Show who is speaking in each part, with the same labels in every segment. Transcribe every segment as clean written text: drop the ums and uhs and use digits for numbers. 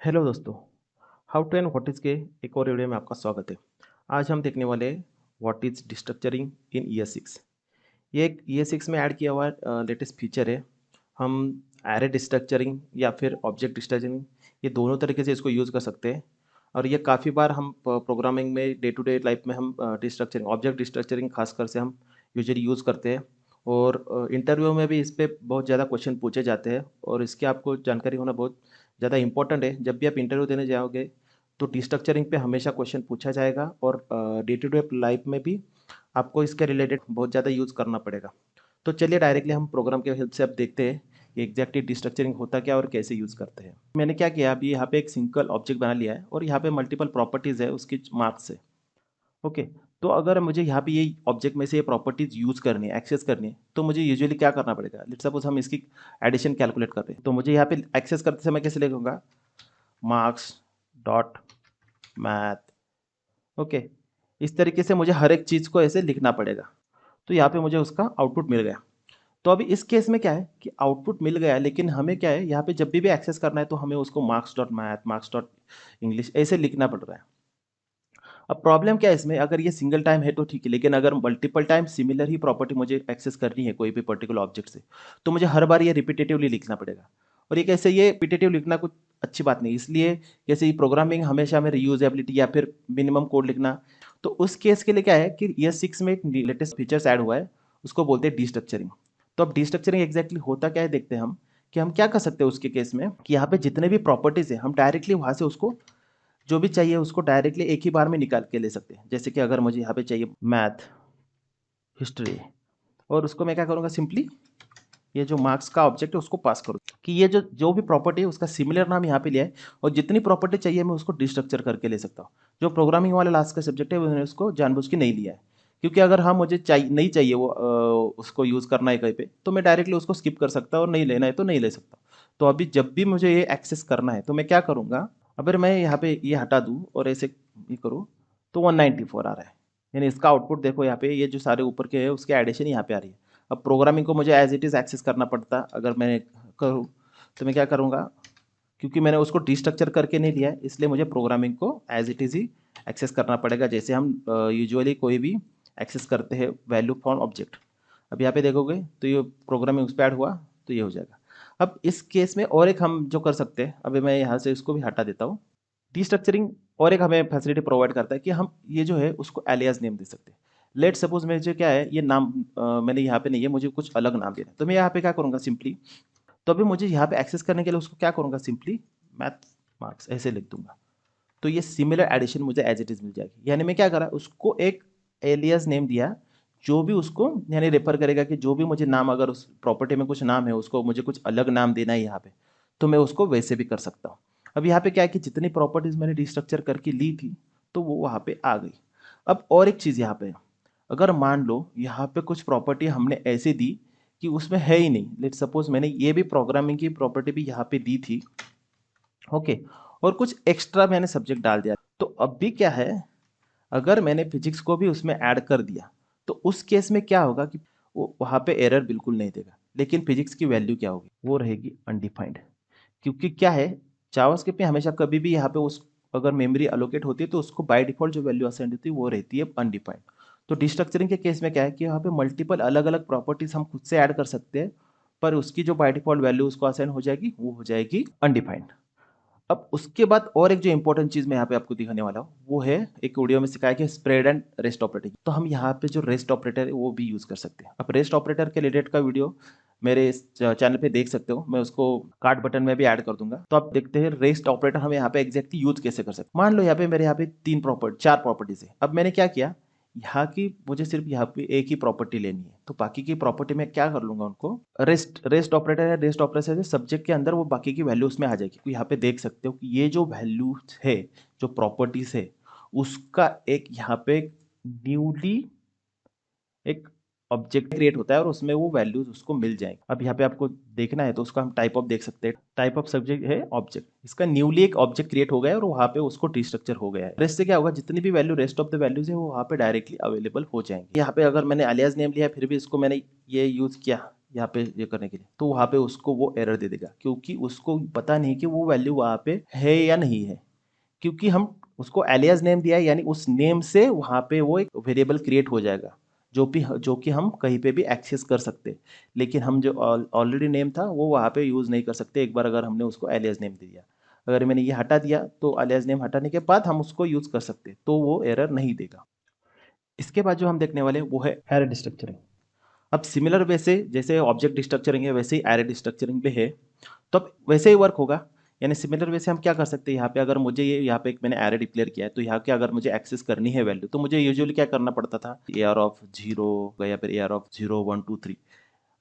Speaker 1: Hello दोस्तों, how to and what is के एक और वीडियो में आपका स्वागत है। आज हम देखने वाले हैं व्हाट इज़ डिस्ट्रक्चरिंग इन ईयर 6। ये एक ईयर 6 में ऐड किया हुआ लेटेस्ट फीचर है। हम एरे डिस्ट्रक्चरिंग या फिर ऑब्जेक्ट डिस्ट्रक्चरिंग, ये दोनों तरीके से इसको यूज़ कर सकते हैं। और ये काफ़ी बार हम प्रोग्रामिंग में डे टू डे लाइफ में हम डिस्ट्रक्चरिंग ऑब्जेक्ट डिस्ट्रक्चरिंग खासकर से हम यूजुअली यूज़ करते हैं। और इंटरव्यू में भी इस पे बहुत ज़्यादा क्वेश्चन पूछे जाते हैं और इसकी आपको जानकारी होना बहुत ज़्यादा इंपॉर्टेंट है। जब भी आप इंटरव्यू देने जाओगे तो डिस्ट्रक्चरिंग पे हमेशा क्वेश्चन पूछा जाएगा और डे टू डे लाइफ में भी आपको इसके रिलेटेड बहुत ज़्यादा यूज़ करना पड़ेगा। तो चलिए डायरेक्टली हम प्रोग्राम के हेल्प से अब देखते हैं कि एग्जैक्टली डिस्ट्रक्चरिंग होता क्या और कैसे यूज़ करते हैं। मैंने क्या किया, अभी यहाँ पे एक सिंगल ऑब्जेक्ट बना लिया है और यहाँ पे मल्टीपल प्रॉपर्टीज़ है उसकी मार्क्स है। ओके, तो अगर मुझे यहाँ पे ये ऑब्जेक्ट में से ये प्रॉपर्टीज यूज़ करनी है, एक्सेस करनी है, तो मुझे यूजुअली क्या करना पड़ेगा। लेट्स सपोज हम इसकी एडिशन कैलकुलेट कर रहे हैं, तो मुझे यहाँ पे एक्सेस करते समय कैसे लिखूंगा, मार्क्स डॉट मैथ। ओके, इस तरीके से मुझे हर एक चीज़ को ऐसे लिखना पड़ेगा। तो यहाँ पे मुझे उसका आउटपुट मिल गया। तो अभी इस केस में क्या है कि आउटपुट मिल गया, लेकिन हमें क्या है यहाँ पे जब भी एक्सेस करना है तो हमें उसको marks dot math, marks dot English ऐसे लिखना पड़ रहा है। अब प्रॉब्लम क्या है इसमें, अगर ये सिंगल टाइम है तो ठीक है, लेकिन अगर मल्टीपल टाइम सिमिलर ही प्रॉपर्टी मुझे एक्सेस करनी है कोई भी पर्टिकुलर ऑब्जेक्ट से, तो मुझे हर बार ये रिपीटेटिवली लिखना पड़ेगा। और ये कैसे, ये रिपीटेटिव लिखना कुछ अच्छी बात नहीं, इसलिए जैसे ये प्रोग्रामिंग हमेशा में रीयूजेबिलिटी या फिर मिनिमम कोड लिखना। तो उस केस के लिए क्या है कि ईयर 6 में एक लेटेस्ट फीचर्स ऐड हुआ है, उसको बोलते हैं डिस्ट्रक्चरिंग। तो अब डिस्ट्रक्चरिंग एग्जैक्टली होता क्या है देखते हैं हम, कि हम क्या कर सकते हैं उसके केस में, कि यहाँ पे जितने भी प्रॉपर्टीज है हम डायरेक्टली वहाँ से उसको जो भी चाहिए उसको डायरेक्टली एक ही बार में निकाल के ले सकते हैं। जैसे कि अगर मुझे यहाँ पे चाहिए मैथ, हिस्ट्री, और उसको मैं क्या करूँगा, सिंपली ये जो मार्क्स का ऑब्जेक्ट है उसको पास करूँ कि ये जो जो भी प्रॉपर्टी है उसका सिमिलर नाम यहाँ पे लिया है, और जितनी प्रॉपर्टी चाहिए मैं उसको डिस्ट्रक्चर करके ले सकता हूँ। जो प्रोग्रामिंग वाला लास्ट का सब्जेक्ट है मैंने उसको जानबूझ के नहीं लिया है, क्योंकि अगर हाँ मुझे चाहिए नहीं चाहिए वो उसको यूज़ करना है कहीं पे, तो मैं डायरेक्टली उसको स्किप कर सकता हूँ, और नहीं लेना है तो नहीं ले सकता। तो अभी जब भी मुझे ये एक्सेस करना है तो मैं क्या करूँगा, अगर मैं यहाँ पे ये हटा दूँ और ऐसे ये करूँ तो 194 आ रहा है। यानी इसका आउटपुट देखो, यहाँ पे ये जो सारे ऊपर के है उसके एडिशन यहाँ पे आ रही है। अब प्रोग्रामिंग को मुझे एज इट इज़ एक्सेस करना पड़ता, अगर मैं करूँ तो मैं क्या करूँगा, क्योंकि मैंने उसको डिस्ट्रक्चर करके नहीं लिया है इसलिए मुझे प्रोग्रामिंग को एज इट इज़ ही एक्सेस करना पड़ेगा, जैसे हम यूजुअली कोई भी एक्सेस करते हैं वैल्यू फ्रॉम ऑब्जेक्ट। अब यहाँ पे देखोगे तो ये प्रोग्रामिंग उस पर ऐड हुआ तो ये हो जाएगा। अब इस केस में और एक हम जो कर सकते हैं, अभी मैं यहाँ से इसको भी हटा देता हूँ। डिस्ट्रक्चरिंग और एक हमें फैसिलिटी प्रोवाइड करता है कि हम ये जो है उसको एलियास नेम दे सकते हैं। लेट सपोज मुझे क्या है, ये नाम मैंने यहाँ पे नहीं है, मुझे कुछ अलग नाम देना है, तो मैं यहाँ पे क्या करूँगा सिंपली, तो अभी मुझे यहाँ पे एक्सेस करने के लिए उसको क्या करूँगा, सिंपली मैथ मार्क्स ऐसे लिख दूंगा। तो ये सिमिलर एडिशन मुझे एज इट इज मिल जाएगी। यानी मैं क्या करा, उसको एक एलियास नेम दिया जो भी उसको यानी रेफर करेगा कि जो भी मुझे नाम, अगर उस प्रॉपर्टी में कुछ नाम है उसको मुझे कुछ अलग नाम देना है यहाँ पे, तो मैं उसको वैसे भी कर सकता हूँ। अब यहाँ पे क्या है कि जितनी प्रॉपर्टीज मैंने डिस्ट्रक्चर करके ली थी तो वो वहाँ पे आ गई। अब और एक चीज़ यहाँ पे, अगर मान लो यहाँ पे कुछ प्रॉपर्टी हमने ऐसे दी कि उसमें है ही नहीं, लेट सपोज मैंने ये भी प्रोग्रामिंग की प्रॉपर्टी भी यहाँ पे दी थी, ओके, और कुछ एक्स्ट्रा मैंने सब्जेक्ट डाल दिया, तो अब भी क्या है, अगर मैंने फिजिक्स को भी उसमें ऐड कर दिया तो उस केस में क्या होगा कि वो वहाँ पे एरर बिल्कुल नहीं देगा, लेकिन फिजिक्स की वैल्यू क्या होगी, वो रहेगी अनडिफाइंड। क्योंकि क्या है, जावास्क्रिप्ट में हमेशा कभी भी यहाँ पे उस अगर मेमोरी अलोकेट होती है तो उसको बाय डिफॉल्ट जो वैल्यू असाइन होती है वो रहती है अनडिफाइंड। तो डिस्ट्रक्चरिंग के केस में क्या है कि यहाँ पे मल्टीपल अलग अलग प्रॉपर्टीज हम खुद से ऐड कर सकते हैं, पर उसकी जो बाय डिफॉल्ट वैल्यू उसको असाइन हो जाएगी वो हो जाएगी अनडिफाइंड। अब उसके बाद और एक जो इंपॉर्टेंट चीज मैं यहाँ पे आपको दिखाने वाला हूँ वो है, एक वीडियो में सिखाया कि स्प्रेड एंड रेस्ट ऑपरेटर। तो हम यहाँ पे जो रेस्ट ऑपरेटर है वो भी यूज कर सकते हैं। अब रेस्ट ऑपरेटर के रिलेटेड का वीडियो मेरे इस चैनल पे देख सकते हो, मैं उसको कार्ड बटन में भी ऐड कर दूंगा। तो आप देखते हैं रेस्ट ऑपरेटर हम यहाँ पे एग्जैक्टली यूज कैसे कर सकते हैं। मान लो यहाँ पे मेरे यहाँ पे चार प्रॉपर्टीज है। अब मैंने क्या किया, यहाँ की मुझे सिर्फ यहाँ पे एक ही प्रॉपर्टी लेनी है, तो बाकी की प्रॉपर्टी में क्या कर लूंगा, उनको रेस्ट रेस्ट ऑपरेटर है, रेस्ट ऑपरेटर से सब्जेक्ट के अंदर वो बाकी की वैल्यू उसमें आ जाएगी। तो यहाँ पे देख सकते हो कि ये जो वैल्यू है, जो प्रॉपर्टीज है, उसका एक यहाँ पे न्यूली एक ऑब्जेक्ट क्रिएट होता है और उसमें वो वैल्यूज उसको मिल जाएंगे। अब यहाँ पे आपको देखना है तो उसका हम टाइप ऑफ देख सकते हैं, टाइप ऑफ सब्जेक्ट है ऑब्जेक्ट, इसका न्यूली एक ऑब्जेक्ट क्रिएट हो गया है और वहाँ पे उसको डिस्ट्रक्चर हो गया है। रेस्ट से क्या होगा, जितनी भी value rest of the values है वो वहाँ पे डायरेक्टली अवेलेबल हो जाएंगे। यहाँ पे अगर मैंने अलियास नेम लिया फिर भी इसको मैंने ये यूज किया यहाँ पे ये करने के लिए, तो वहाँ पे उसको वो एरर दे देगा, क्योंकि उसको पता नहीं कि वो वैल्यू वहाँ पे है या नहीं है, क्योंकि हम उसको एलियास नेम दिया है, यानी उस नेम से वहाँ पे वो एक वेरिएबल क्रिएट हो जाएगा जो कि हम कहीं पे भी एक्सेस कर सकते। लेकिन हम जो ऑलरेडी नेम था वो वहाँ पे यूज़ नहीं कर सकते एक बार अगर हमने उसको एलियास नेम दे दिया। अगर मैंने ये हटा दिया तो एलियास नेम हटाने के बाद हम उसको यूज़ कर सकते, तो वो एरर नहीं देगा। इसके बाद जो हम देखने वाले हैं वो है एरे डिस्ट्रक्चरिंग। अब सिमिलर वे से जैसे ऑब्जेक्ट डिस्ट्रक्चरिंग है वैसे ही एरे डिस्ट्रक्चरिंग भी है, तो अब वैसे ही वर्क होगा। यानी सिमिलर वे से हम क्या कर सकते हैं, यहाँ पे अगर मुझे ये यहाँ पे एक मैंने एरे डिक्लेयर किया है, तो यहाँ के अगर मुझे एक्सेस करनी है वैल्यू, तो मुझे यूजुअली क्या करना पड़ता था, AR ऑफ 0 या फिर AR ऑफ 0 1 2 3।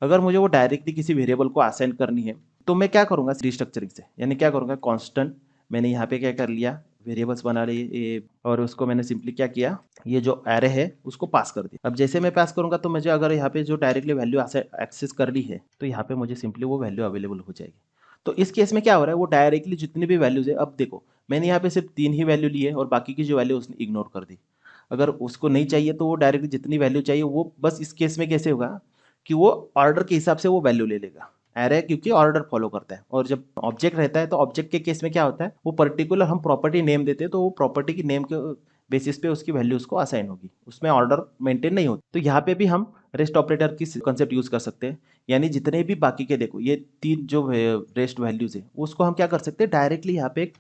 Speaker 1: अगर मुझे वो डायरेक्टली किसी वेरिएबल को असाइन करनी है तो मैं क्या करूँगा डिस्ट्रक्चरिंग से, यानी क्या करूँगा कॉन्स्टेंट, मैंने यहाँ पे क्या कर लिया वेरिएबल्स बना लिए और उसको मैंने सिंपली क्या किया, ये जो एरे है उसको पास कर दिया। अब जैसे मैं पास करूँगा तो मुझे अगर यहाँ पे जो डायरेक्टली वैल्यू एक्सेस करनी है तो यहाँ पे मुझे सिंपली वो वैल्यू अवेलेबल हो जाएगी। तो इस केस में क्या हो रहा है, वो डायरेक्टली जितनी भी वैल्यूज है, अब देखो मैंने यहाँ पे सिर्फ 3 ही वैल्यू ली है और बाकी की जो वैल्यू उसने इग्नोर कर दी। अगर उसको नहीं चाहिए तो वो डायरेक्टली जितनी वैल्यू चाहिए वो बस इस केस में कैसे होगा कि वो ऑर्डर के हिसाब से वो वैल्यू ले लेगा। एरे क्योंकि ऑर्डर फॉलो करता है, और जब ऑब्जेक्ट रहता है तो ऑब्जेक्ट के केस में क्या होता है, वो पर्टिकुलर हम प्रॉपर्टी नेम देते हैं तो वो प्रॉपर्टी की नेम के बेसिस पे उसकी वैल्यू उसको असाइन होगी, उसमें ऑर्डर मेंटेन नहीं होती। तो यहाँ पे भी हम रेस्ट ऑपरेटर की कंसेप्ट यूज कर सकते हैं, यानी जितने भी बाकी के देखो ये 3 जो रेस्ट वैल्यूज है उसको हम क्या कर सकते हैं, डायरेक्टली यहाँ पे एक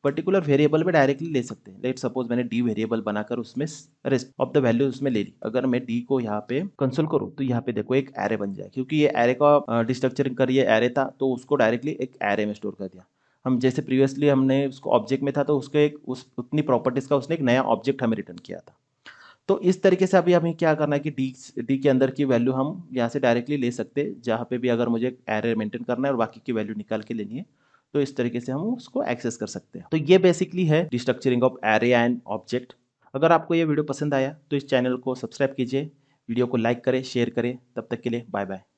Speaker 1: पर्टिकुलर वेरिएबल में डायरेक्टली ले सकते हैं। लेट सपोज मैंने डी वेरिएबल बनाकर उसमें रेस्ट ऑफ द वैल्यू उसमें ले ली, अगर मैं डी को यहाँ पे कंसोल करूँ तो यहाँ पे देखो एक एरे बन जाए, क्योंकि ये एरे का डिस्ट्रक्चरिंग कर ये एरे था तो उसको डायरेक्टली एक एरे में स्टोर कर दिया। हम जैसे प्रीवियसली हमने उसको ऑब्जेक्ट में था तो उसके एक उस उतनी प्रॉपर्टीज का उसने एक नया ऑब्जेक्ट हमें रिटर्न किया था। तो इस तरीके से अभी हमें क्या करना है कि डी के अंदर की वैल्यू हम यहाँ से डायरेक्टली ले सकते हैं, जहाँ पे भी अगर मुझे एरे मेंटेन करना है और बाकी की वैल्यू निकाल के लेनी है तो इस तरीके से हम उसको एक्सेस कर सकते हैं। तो ये बेसिकली है डिस्ट्रक्चरिंग ऑफ एरे एंड ऑब्जेक्ट। अगर आपको ये वीडियो पसंद आया तो इस चैनल को सब्सक्राइब कीजिए, वीडियो को लाइक करें, शेयर करें। तब तक के लिए बाय बाय।